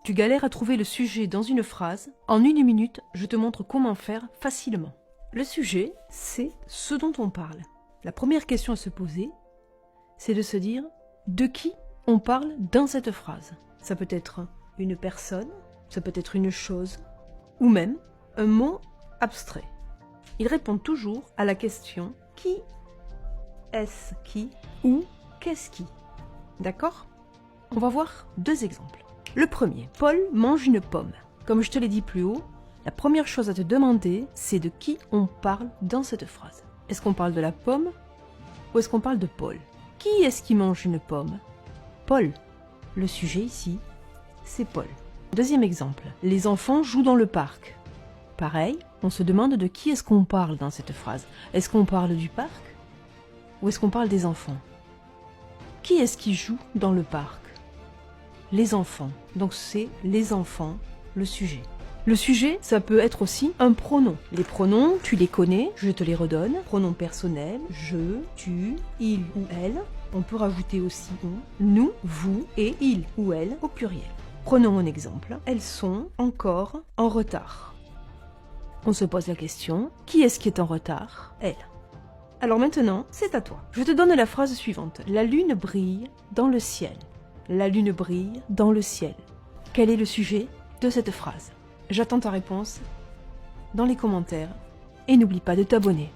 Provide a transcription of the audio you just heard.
Tu galères à trouver le sujet dans une phrase. En 1 minute, je te montre comment faire facilement. Le sujet, c'est ce dont on parle. La première question à se poser, c'est de se dire de qui on parle dans cette phrase. Ça peut être une personne, ça peut être une chose, ou même un mot abstrait. Il répond toujours à la question qui est-ce qui ou qu'est-ce qui. D'accord? On va voir 2 exemples. Le premier, Paul mange une pomme. Comme je te l'ai dit plus haut, la première chose à te demander, c'est de qui on parle dans cette phrase. Est-ce qu'on parle de la pomme ou est-ce qu'on parle de Paul? Qui est-ce qui mange une pomme? Paul. Le sujet ici, c'est Paul. Deuxième exemple, les enfants jouent dans le parc. Pareil, on se demande de qui est-ce qu'on parle dans cette phrase. Est-ce qu'on parle du parc ou est-ce qu'on parle des enfants? Qui est-ce qui joue dans le parc? Les enfants. Donc c'est les enfants, le sujet. Le sujet, ça peut être aussi un pronom. Les pronoms, tu les connais, je te les redonne. Pronoms personnels, je, tu, il ou elle. On peut rajouter aussi on, nous, vous et il ou elle au pluriel. Prenons un exemple. Elles sont encore en retard. On se pose la question, qui est-ce qui est en retard? Elle. Alors maintenant, c'est à toi. Je te donne la phrase suivante. La lune brille dans le ciel. La lune brille dans le ciel. Quel est le sujet de cette phrase? J'attends ta réponse dans les commentaires et n'oublie pas de t'abonner.